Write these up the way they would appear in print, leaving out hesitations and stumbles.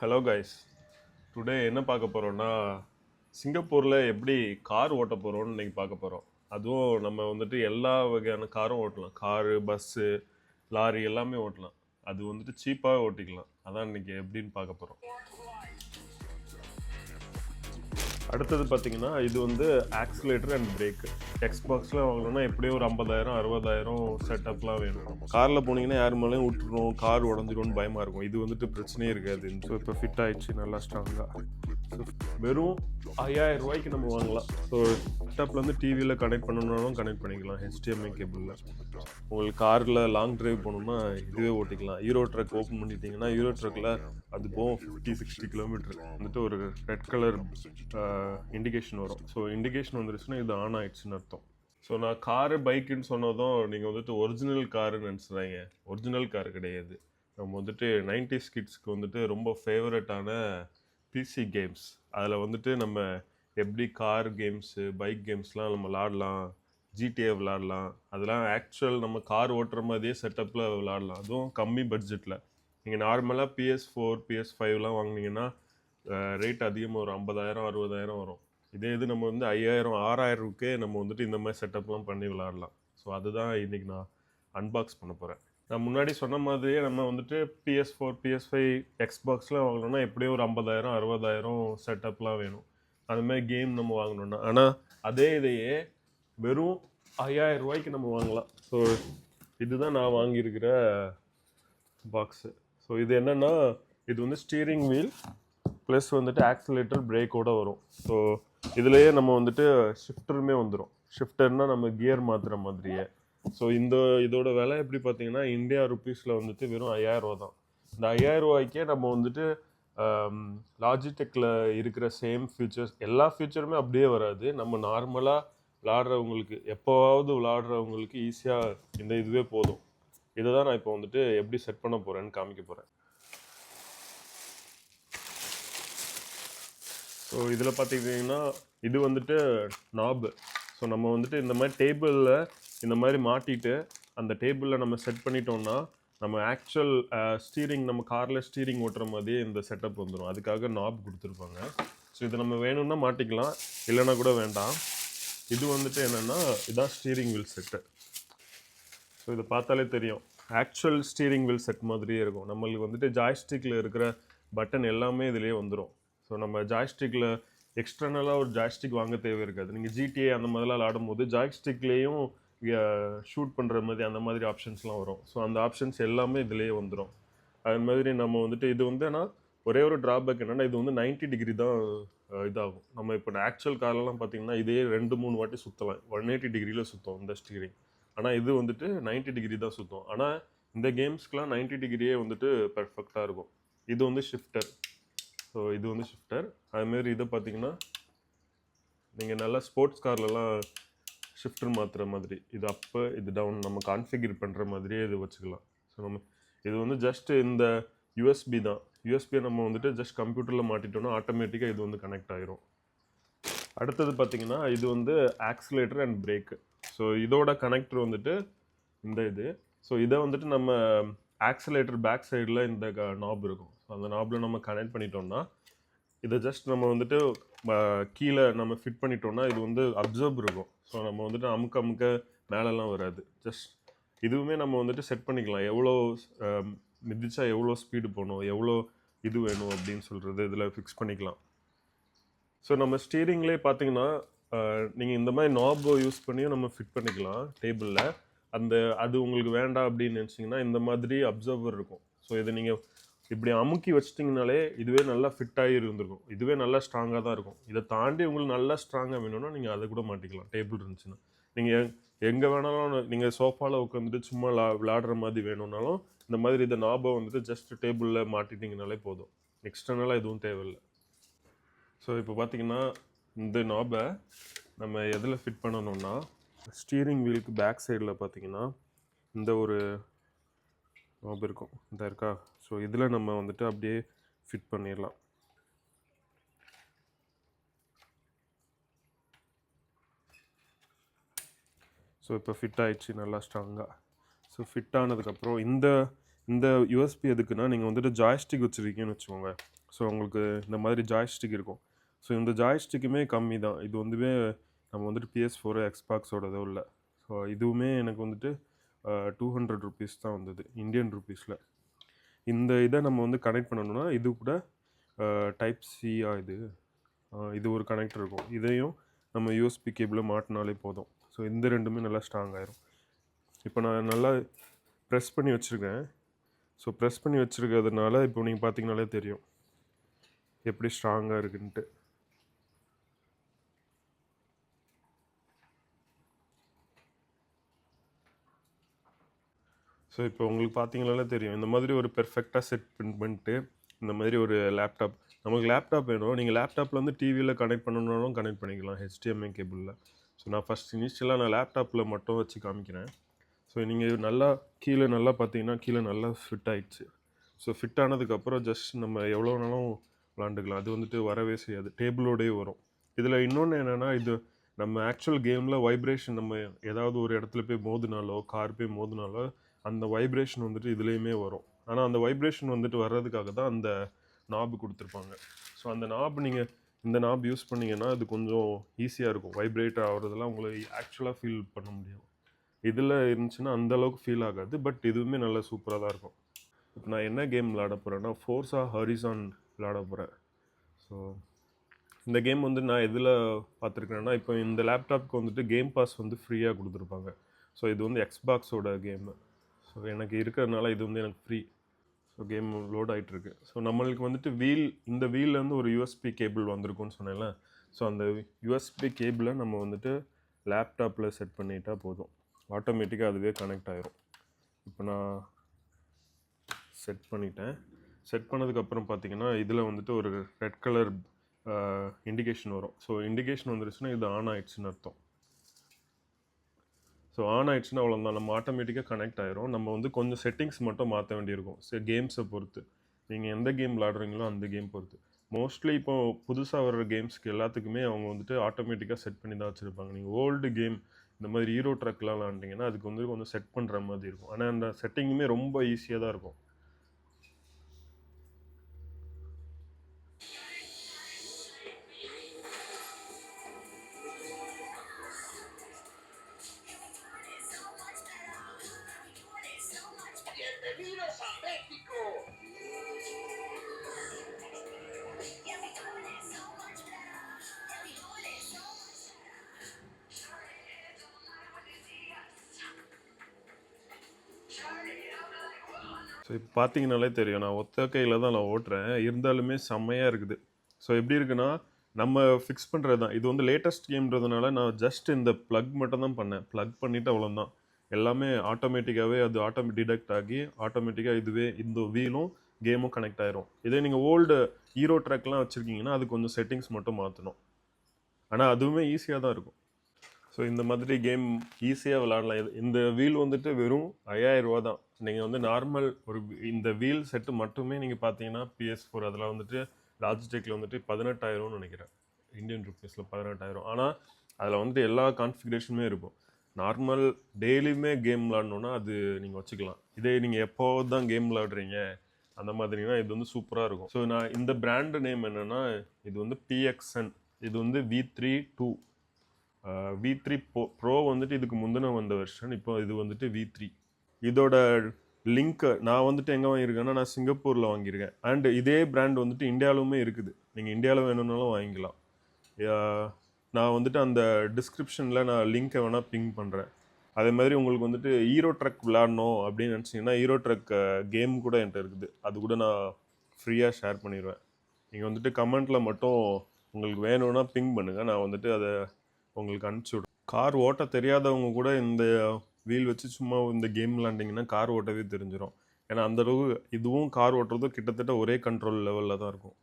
Hello guys, today என்ன பார்க்க போகிறோன்னா சிங்கப்பூரில் எப்படி கார் ஓட்ட போகிறோம்னு இன்றைக்கி பார்க்க போகிறோம். அதுவும் நம்ம வந்துட்டு எல்லா வகையான காரும் ஓட்டலாம். காரு, பஸ்ஸு, லாரி எல்லாமே ஓட்டலாம். அது வந்துட்டு சீப்பாக ஓட்டிக்கலாம். அதான் இன்றைக்கி எப்படின்னு பார்க்க போகிறோம். அடுத்தது பார்த்தீங்கன்னா இது வந்து ஆக்சிலேட்டர் அண்ட் பிரேக்கு. எக்ஸ்பாக்ஸ்லாம் வாங்கணும்னா எப்படியும் ஒரு 50,000 60,000 செட்டப்லாம் வேணும். காரில் போனீங்கன்னா யார் மேலேயும் விட்டுரும், கார் உடஞ்சிரும்னு பயமாக இருக்கும். இது வந்துட்டு பிரச்சனையே இருக்காது. ஸோ இப்போ ஃபிட் ஆயிடுச்சு நல்லா ஸ்ட்ராங்காக. ஸோ வெறும் 5,000 ரூபாய்க்கு நம்ம வாங்கலாம். ஸோ செட்டப்பில் வந்து டிவியில் கனெக்ட் பண்ணணுன்னாலும் கனெக்ட் பண்ணிக்கலாம் HDMI கேபிளில். உங்களுக்கு காரில் லாங் டிரைவ் போகணுன்னா இதுவே ஓட்டிக்கலாம். ஹீரோ ட்ரக் ஓப்பன் பண்ணிட்டீங்கன்னா ஹீரோ ட்ரக்கில் அது போகும் 50-60 கிலோமீட்டர் வந்துட்டு ஒரு ரெட் கலர் இண்டிகேஷன் வரும். ஸோ இண்டிகேஷன் வந்துருச்சுன்னா இது ஆன் ஆயிடுச்சுன்னு அர்த்தம். ஸோ நான் காரு பைக்குன்னு சொன்னதும் நீங்கள் வந்துட்டு ஒரிஜினல் காருன்னு நினச்சிடுறாங்க. ஒரிஜினல் கார் கிடையாது. நம்ம வந்துட்டு 90s கிட்ஸ்க்கு வந்துட்டு ரொம்ப ஃபேவரட்டான பிசி கேம்ஸ். அதில் வந்துட்டு நம்ம எப்படி கார் கேம்ஸு, பைக் கேம்ஸ்லாம் நம்ம விளாடலாம், GTA விளாடலாம். அதெல்லாம் ஆக்சுவல் நம்ம கார் ஓட்டுற மாதிரியே செட்டப்பில் விளாடலாம். அதுவும் கம்மி பட்ஜெட்டில். நீங்கள் நார்மலாக PS4 PS5லாம் வாங்கினீங்கன்னா ரேட் அதிகமாக ஒரு 50,000 60,000 வரும். இதே இது நம்ம வந்து 5,000 6,000க்கே நம்ம வந்துட்டு இந்த மாதிரி செட்டப்லாம் பண்ணி விளாடலாம். ஸோ அதுதான் இன்றைக்கி நான் அன்பாக்ஸ் பண்ண போகிறேன். நான் முன்னாடி சொன்ன மாதிரியே நம்ம வந்துட்டு PS4 PS5 எக்ஸ்பாக்ஸ்லாம் வாங்கணும்னா எப்படியும் ஒரு 50,000 60,000 செட்டப்லாம் வேணும். அதுமாதிரி கேம் நம்ம வாங்கணுன்னா. ஆனால் அதே இதையே வெறும் 5,000 ரூபாய்க்கு நம்ம வாங்கலாம். ஸோ இதுதான் நான் வாங்கியிருக்கிற பாக்ஸு. ஸோ இது என்னென்னா இது வந்து ஸ்டீரிங் வீல் ப்ளஸ் வந்துட்டு ஆக்சிலேட்டர் பிரேக்கோடு வரும். ஸோ இதுலேயே நம்ம வந்துட்டு ஷிஃப்டருமே வந்துடும். ஷிஃப்டர்னால் நம்ம கியர் மாற்றுற மாதிரியே. ஸோ இதோட விலை எப்படி பார்த்தீங்கன்னா இந்தியா ருப்பீஸில் வந்துட்டு வெறும் 5,000 ரூபா தான். இந்த 5,000 ரூபாய்க்கே நம்ம வந்துட்டு லாஜிடெக்கில் இருக்கிற சேம் ஃபீச்சர்ஸ், எல்லா ஃபீச்சருமே அப்படியே வராது. நம்ம நார்மலாக விளாடுறவங்களுக்கு, எப்போவாவது விளாடுறவங்களுக்கு ஈஸியாக இந்த இதுவே போதும். இதை தான் நான் இப்போ வந்துட்டு எப்படி செட் பண்ண போகிறேன்னு காமிக்க போகிறேன். ஸோ இதில் பார்த்துக்கிட்டிங்கன்னா இது வந்துட்டு நாபு. ஸோ நம்ம வந்துட்டு இந்த மாதிரி டேபிளில் இந்த மாதிரி மாட்டிட்டு அந்த டேபிளில் நம்ம செட் பண்ணிட்டோம்னா நம்ம ஆக்சுவல் ஸ்டீரிங், நம்ம காரில் ஸ்டீரிங் ஓட்டுற மாதிரியே இந்த செட்டப் வந்துடும். அதுக்காக நாப் கொடுத்துருப்பாங்க. ஸோ இதை நம்ம வேணும்னா மாட்டிக்கலாம், இல்லைன்னா கூட வேண்டாம். இது வந்துட்டு என்னென்னா இதுதான் ஸ்டீரிங் வீல் செட்டு. ஸோ இதை பார்த்தாலே தெரியும், ஆக்சுவல் ஸ்டீரிங் வீல் செட் மாதிரியே இருக்கும். நம்மளுக்கு வந்துட்டு ஜாய்ஸ்டிக்கில் இருக்கிற பட்டன் எல்லாமே இதிலே வந்துடும். ஸோ நம்ம ஜாய்ஸ்டிக்கில் எக்ஸ்டர்னலாக ஒரு ஜாய்ஸ்டிக் வாங்க தேவை இருக்காது. நீங்கள் GTA அந்த மாதிரிலாம் விளாடும்போது ஜாய்ஸ்டிக்லேயும் ஷூட் பண்ணுற மாதிரி அந்த மாதிரி ஆப்ஷன்ஸ்லாம் வரும். ஸோ அந்த ஆப்ஷன்ஸ் எல்லாமே இதிலே வந்துடும். அது மாதிரி நம்ம வந்துட்டு இது வந்து ஆனால் ஒரே ஒரு ட்ராபேக் என்னென்னா இது வந்து 90 டிகிரி தான் இதாகும். நம்ம இப்போ ஆக்சுவல் கார்லலாம் பார்த்திங்கன்னா இதே 2-3 வாட்டி சுற்றலாம். 180 டிகிரியில் சுற்றும் இந்த ஸ்டீரிங். ஆனால் இது வந்துட்டு 90 டிகிரி தான் சுற்றும். ஆனால் இந்த கேம்ஸ்க்கெலாம் 90 டிகிரியே வந்துட்டு பெர்ஃபெக்டாக இருக்கும். இது வந்து ஷிஃப்டர். ஸோ இது வந்து ஷிஃப்டர். அதுமாரி இதை பார்த்தீங்கன்னா நீங்கள் நல்லா ஸ்போர்ட்ஸ் கார்லலாம் ஷிஃப்டர் மாற்றுற மாதிரி இது அப்பு இது டவுன் நம்ம கான்ஃபிகர் பண்ணுற மாதிரியே இது வச்சுக்கலாம். ஸோ நம்ம இது வந்து ஜஸ்ட் இந்த யூஎஸ்பி தான். யூஎஸ்பியை நம்ம வந்துட்டு ஜஸ்ட் கம்ப்யூட்டரில் மாட்டிட்டோம்னா ஆட்டோமேட்டிக்காக இது வந்து கனெக்ட் ஆகிரும். அடுத்தது பார்த்திங்கன்னா இது வந்து ஆக்சிலேட்டர் அண்ட் பிரேக்கு. ஸோ இதோட கனெக்டர் வந்துட்டு இந்த இது. ஸோ இதை வந்துட்டு நம்ம ஆக்சிலேட்டர் பேக் சைடில் இந்த நாப் இருக்கும். ஸோ அந்த நாபில் நம்ம கனெக்ட் பண்ணிட்டோம்னா இதை ஜஸ்ட் நம்ம வந்துட்டு கீழே நம்ம ஃபிட் பண்ணிட்டோம்னா இது வந்து அப்சர்வ் இருக்கும். ஸோ நம்ம வந்துட்டு அமுக்க மேலெல்லாம் வராது. ஜஸ்ட் இதுவுமே நம்ம வந்துட்டு செட் பண்ணிக்கலாம், எவ்வளோ மிதிச்சா எவ்வளோ ஸ்பீடு போகணும், எவ்வளோ இது வேணும் அப்படின்னு சொல்கிறது இதில் ஃபிக்ஸ் பண்ணிக்கலாம். ஸோ நம்ம ஸ்டீரிங்லேயே பார்த்தீங்கன்னா நீங்கள் இந்த மாதிரி நாபோ யூஸ் பண்ணியும் நம்ம ஃபிட் பண்ணிக்கலாம் டேபிளில். அது உங்களுக்கு வேண்டாம் அப்படின்னு நினச்சிங்கன்னா இந்த மாதிரி அப்சர்வர் இருக்கும். ஸோ இதை நீங்கள் இப்படி அமுக்கி வச்சிட்டிங்கனாலே இதுவே நல்லா ஃபிட்டாகி இருந்திருக்கும். இதுவே நல்லா ஸ்ட்ராங்காக தான் இருக்கும். இதை தாண்டி உங்களுக்கு நல்லா ஸ்ட்ராங்காக வேணும்னா நீங்கள் அதை கூட மாட்டிக்கலாம். டேபிள் இருந்துச்சுன்னா நீங்கள் எங்கே வேணாலும், நீங்கள் சோஃபாவில் உட்காந்துட்டு சும்மா விளாடுற மாதிரி வேணும்னாலும் இந்த மாதிரி இதை நாபை வந்துட்டு ஜஸ்ட் டேபிளில் மாட்டிட்டிங்கனாலே போதும். எக்ஸ்டர்னலாக எதுவும் தேவையில்லை. ஸோ இப்போ பார்த்திங்கன்னா இந்த நாபை நம்ம எதில் ஃபிட் பண்ணணும்னா ஸ்டீரிங் வீலுக்கு பேக் சைடில் பார்த்திங்கன்னா இந்த ஒரு நாப் இருக்கும், இந்த இருக்கா. ஸோ இதில் நம்ம வந்துட்டு அப்படியே ஃபிட் பண்ணிடலாம். ஸோ இப்போ ஃபிட் ஆகிடுச்சு நல்லா ஸ்ட்ராங்காக. ஸோ ஃபிட் ஆனதுக்கப்புறம் இந்த யூஎஸ்பி எதுக்குன்னா நீங்கள் வந்துட்டு ஜாய்ஸ்டிக் வச்சுருக்கீங்கன்னு வச்சுக்கோங்க. ஸோ உங்களுக்கு இந்த மாதிரி ஜாய்ஸ்டிக் இருக்கும். ஸோ இந்த ஜாய்ஸ்டிக்குமே கம்மி தான். இது வந்துவே நம்ம வந்துட்டு PS4 எக்ஸ்பாக்ஸோடதோ இல்லை. ஸோ இதுவுமே எனக்கு வந்துட்டு ₹200 தான் வந்தது இந்தியன் ருப்பீஸில். இந்த இதை நம்ம வந்து கனெக்ட் பண்ணணும்னா இது கூட டைப் சியா இது ஒரு கனெக்டர் இருக்கும். இதையும் நம்ம யூஎஸ்பி கேபிளில் மாட்டினாலே போதும். ஸோ இந்த ரெண்டுமே நல்லா ஸ்ட்ராங் ஆயிரும். இப்போ நான் நல்லா ப்ரெஸ் பண்ணி வச்சுருக்கேன். ஸோ ப்ரெஸ் பண்ணி வச்சுருக்கிறதுனால இப்போ நீங்கள் பார்த்தீங்கனாலே தெரியும் எப்படி ஸ்ட்ராங்காக இருக்குன்ட்டு. ஸோ இப்போ உங்களுக்கு பார்த்தீங்கனாலே தெரியும் இந்த மாதிரி ஒரு பெர்ஃபெக்டாக செட் பண்ணிட்டு இந்த மாதிரி ஒரு லேப்டாப் நமக்கு லேப்டாப் வேணும். நீங்கள் லேப்டாப்பில் வந்து டிவியில் கனெக்ட் பண்ணணுன்னாலும் கனெக்ட் பண்ணிக்கலாம் HDMI கேபிளில். ஸோ நான் ஃபஸ்ட் இனிஷியலாக நான் லேப்டாப்பில் மட்டும் வச்சு காமிக்கிறேன். ஸோ நீங்கள் நல்லா கீழே நல்லா பார்த்தீங்கன்னா கீழே நல்லா ஃபிட் ஆகிடுச்சு. ஸோ ஃபிட் ஆனதுக்கப்புறம் ஜஸ்ட் நம்ம எவ்வளோ நாளும் விளாண்டுக்கலாம். அது வந்துட்டு வரவே செய்யாது, டேபிளோடே வரும். இதில் இன்னொன்று என்னென்னா இது நம்ம ஆக்சுவல் கேமில் வைப்ரேஷன் நம்ம ஏதாவது ஒரு இடத்துல போய் மோதினாலோ கார் போய் மோதினாலோ அந்த வைப்ரேஷன் வந்துட்டு இதுலேயுமே வரும். ஆனால் அந்த வைப்ரேஷன் வந்துட்டு வர்றதுக்காக தான் அந்த நாபு கொடுத்துருப்பாங்க. ஸோ அந்த நாபு நீங்கள் இந்த நாப் யூஸ் பண்ணிங்கன்னா அது கொஞ்சம் ஈஸியாக இருக்கும். வைப்ரேட் ஆகிறதெல்லாம் உங்களுக்கு ஆக்சுவலாக ஃபீல் பண்ண முடியும். இதில் இருந்துச்சுன்னா அந்தளவுக்கு ஃபீல் ஆகாது. பட் இதுவுமே நல்லா சூப்பராக தான் இருக்கும். இப்போ நான் என்ன கேம் விளாட போகிறேன்னா ஃபோர்ஸா ஹரிசான் விளாட போகிறேன். ஸோ இந்த கேம் வந்து நான் எதில் பார்த்துருக்கேன்னா இப்போ இந்த லேப்டாப்க்கு வந்துட்டு கேம் பாஸ் வந்து ஃப்ரீயாக கொடுத்துருப்பாங்க. ஸோ இது வந்து எக்ஸ்பாக்ஸோட கேமு. ஸோ எனக்கு இருக்கிறதுனால இது வந்து எனக்கு ஃப்ரீ. ஸோ கேம் லோட் ஆகிட்டுருக்கு. ஸோ நம்மளுக்கு வந்துட்டு இந்த வீல்லேருந்து ஒரு யூஎஸ்பி கேபிள் வந்திருக்குன்னு சொன்னேன்ல. ஸோ அந்த யூஎஸ்பி கேபிளை நம்ம வந்துட்டு லேப்டாப்பில் செட் பண்ணிட்டா போதும், ஆட்டோமேட்டிக்காக அதுவே கனெக்ட் ஆகிரும். இப்போ நான் செட் பண்ணிட்டேன். செட் பண்ணதுக்கப்புறம் பார்த்தீங்கன்னா இதில் வந்துட்டு ஒரு ரெட் கலர் இண்டிகேஷன் வரும். ஸோ இண்டிகேஷன் வந்துருச்சுன்னா இது ஆன் ஆகிடுச்சுன்னு அர்த்தம். ஸோ ஆன் ஆகிடுச்சுன்னா அவ்வளோதான், நம்ம ஆட்டோமேட்டிக்காக கனெக்ட் ஆகிரும். நம்ம வந்து கொஞ்சம் செட்டிங்ஸ் மட்டும் மாற்ற வேண்டியிருக்கும். கேம்ஸை பொறுத்து நீங்கள் எந்த கேம் விளாடுறீங்களோ அந்த கேம் பொறுத்து. மோஸ்ட்லி இப்போ புதுசாக வர்ற கேம்ஸ்க்கு எல்லாத்துக்குமே அவங்க வந்துட்டு ஆட்டோமேட்டிக்காக செட் பண்ணி தான் வச்சுருப்பாங்க. நீங்கள் ஓல்டு கேம் இந்த மாதிரி ஹீரோ ட்ரக்லாம் விளாண்டிங்கன்னா அதுக்கு வந்து கொஞ்சம் செட் பண்ணுற மாதிரி இருக்கும். ஆனால் அந்த செட்டிங்குமே ரொம்ப ஈஸியாக தான் இருக்கும். ஸோ இப்போ பார்த்தீங்கனாலே தெரியும் நான் ஒத்த கையில் தான் நான் ஓட்டுறேன். இருந்தாலுமே செம்மையாக இருக்குது. ஸோ எப்படி இருக்குன்னா நம்ம ஃபிக்ஸ் பண்ணுறது தான். இது வந்து லேட்டஸ்ட் கேம்ன்றதுனால நான் ஜஸ்ட் இந்த ப்ளக் மட்டும் தான் பண்ணேன். ப்ளக் பண்ணிவிட்டு அவ்வளோதான். எல்லாமே ஆட்டோமேட்டிக்காகவே அது டிடெக்ட் ஆகி ஆட்டோமேட்டிக்காக இதுவே இந்த வீலும் கேமும் கனெக்ட் ஆயிரும். இதே நீங்கள் ஓல்டு ஹீரோ ட்ராக்லாம் வச்சுருக்கீங்கன்னா அது கொஞ்சம் செட்டிங்ஸ் மட்டும் மாற்றணும். ஆனால் அதுவுமே ஈஸியாக தான் இருக்கும். ஸோ இந்த மாதிரி கேம் ஈஸியாக விளாடலாம். இந்த வீல் வந்துட்டு வெறும் 5000 தான். நீங்கள் வந்து நார்மல் இந்த வீல் செட்டு மட்டுமே நீங்கள் பார்த்தீங்கன்னா PS4 அதில் வந்துட்டு லாஜிடெக்கில் வந்துட்டு 18,000ன்னு நினைக்கிறேன், இந்தியன் ருப்பீஸில் 18,000. ஆனால் அதில் வந்துட்டு எல்லா கான்ஃபிகரேஷனுமே இருக்கும். நார்மல் டெய்லியுமே கேம் விளாடணுன்னா அது நீங்கள் வச்சுக்கலாம். இதே நீங்கள் எப்போது தான் கேம் விளாடுறீங்க அந்த மாதிரினா இது வந்து சூப்பராக இருக்கும். ஸோ நான் இந்த பிராண்டு நேம் என்னென்னா இது வந்து PXN. இது வந்து V3 V3 ப்ரோ வந்துட்டு இதுக்கு முந்தின வந்த வெர்ஷன். இப்போ இது வந்துட்டு V3. இதோட லிங்க்கு நான் வந்துட்டு எங்கே வாங்கியிருக்கேன்னா நான் சிங்கப்பூரில் வாங்கியிருக்கேன். அண்ட் இதே பிராண்ட் வந்துட்டு இந்தியாவிலுமே இருக்குது. நீங்கள் இந்தியாவில் வேணும்னாலும் வாங்கிக்கலாம். நான் வந்துட்டு அந்த டிஸ்கிரிப்ஷனில் நான் லிங்க்கை வேணால் பிங் பண்ணுறேன். அதே மாதிரி உங்களுக்கு வந்துட்டு ஹீரோ ட்ரக் விளாடணும் அப்படின்னு நினச்சிங்கன்னா ஹீரோ ட்ரக் கேம் கூட என்கிட்ட இருக்குது. அது கூட நான் ஃப்ரீயாக ஷேர் பண்ணிடுவேன். நீங்கள் வந்துட்டு கமெண்ட்டில் மட்டும் உங்களுக்கு வேணும்னா பிங் பண்ணுங்கள், நான் வந்துட்டு அதை உங்களுக்கு அனுப்பிச்சி விடுறேன். கார் ஓட்ட தெரியாதவங்க கூட இந்த வீல் வச்சு சும்மா இந்த கேம் விளாண்டிங்கன்னா கார் ஓட்டவே தெரிஞ்சிடும். ஏன்னா அந்தளவு இதுவும் கார் ஓட்டுறதும் கிட்டத்தட்ட ஒரே கண்ட்ரோல் லெவலில் தான் இருக்கும்.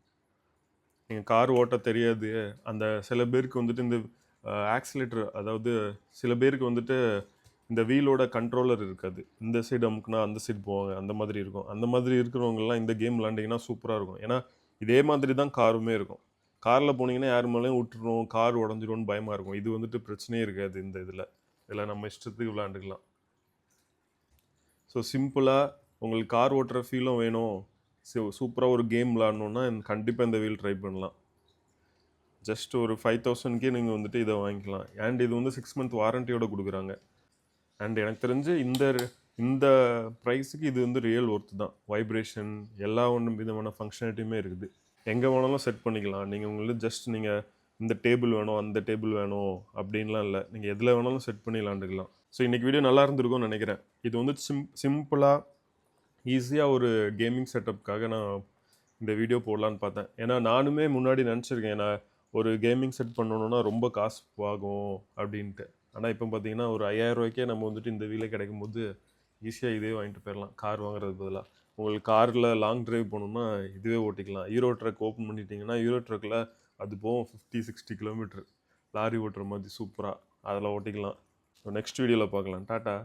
நீங்கள் கார் ஓட்ட தெரியாது அந்த சில பேருக்கு வந்துட்டு இந்த ஆக்சிலேட்டர், அதாவது சில பேருக்கு வந்துட்டு இந்த வீலோட கண்ட்ரோலர் இருக்காது. இந்த சைடு அமுக்குனா அந்த சைடு போவாங்க, அந்த மாதிரி இருக்கும். அந்த மாதிரி இருக்கிறவங்கலாம் இந்த கேம் விளாண்டிங்கன்னா சூப்பராக இருக்கும். ஏன்னா இதே மாதிரி தான் காருமே இருக்கும். காரில் போனீங்கன்னா யார் மேலேயும் விட்டுரும், கார் உடஞ்சிரும்னு பயமாக இருக்கும். இது வந்துட்டு பிரச்சனையே இருக்காது. இந்த இதில் நம்ம இஷ்டத்துக்கு விளாண்டுக்கலாம். ஸோ சிம்பிளாக உங்களுக்கு கார் ஓட்டுற ஃபீலும் வேணும், சூப்பராக ஒரு கேம் விளாட்ணுன்னா கண்டிப்பாக இந்த வீல் ட்ரை பண்ணலாம். ஜஸ்ட் ஒரு 5000க்கே நீங்கள் வந்துட்டு இதை வாங்கிக்கலாம். அண்ட் இது வந்து 6 மந்த் வாரண்டியோட கொடுக்குறாங்க. அண்ட் எனக்கு தெரிஞ்சு இந்த ப்ரைஸுக்கு இது வந்து ரியல் ஒர்த்து தான். வைப்ரேஷன் எல்லா விதமான ஃபங்க்ஷனாலிட்டியுமே இருக்குது. எங்கே வேணாலும் செட் பண்ணிக்கலாம். நீங்கள் உங்களுக்கு ஜஸ்ட் நீங்கள் இந்த டேபிள் வேணும், அந்த டேபிள் வேணும் அப்படின்லாம் இல்லை. நீங்கள் எதில் வேணாலும் செட் பண்ணி விளாண்டுக்கலாம். ஸோ இன்றைக்கி வீடியோ நல்லா இருந்திருக்கும்னு நினைக்கிறேன். இது வந்து சிம்பிளாக ஈஸியாக ஒரு கேமிங் செட்டப்புக்காக நான் இந்த வீடியோ போடலான்னு பார்த்தேன். ஏன்னா நானுமே முன்னாடி நினச்சிருக்கேன், நான் ஒரு கேமிங் செட் பண்ணணுன்னா ரொம்ப காசு ஆகும் அப்படின்ட்டு. ஆனால் இப்போ பார்த்தீங்கன்னா ஒரு 5000 ரூபாய்க்கே நம்ம வந்துட்டு இந்த வீலே கிடைக்கும் போது ஈஸியாக இதே வாங்கிட்டு போயிடலாம் கார் வாங்குறது பதிலாக. உங்களுக்கு காரில் லாங் டிரைவ் போகணுன்னா இதுவே ஓட்டிக்கலாம். ஹீரோ ட்ரக் ஓப்பன் பண்ணிட்டீங்கன்னா ஹீரோ ட்ரக்கில் அது போகும் 50-60 கிலோமீட்டர் லாரி ஓட்டுற மாதிரி சூப்பராக அதில் ஓட்டிக்கலாம். நெக்ஸ்ட் வீடியோவில் பார்க்கலாம். டாட்டா.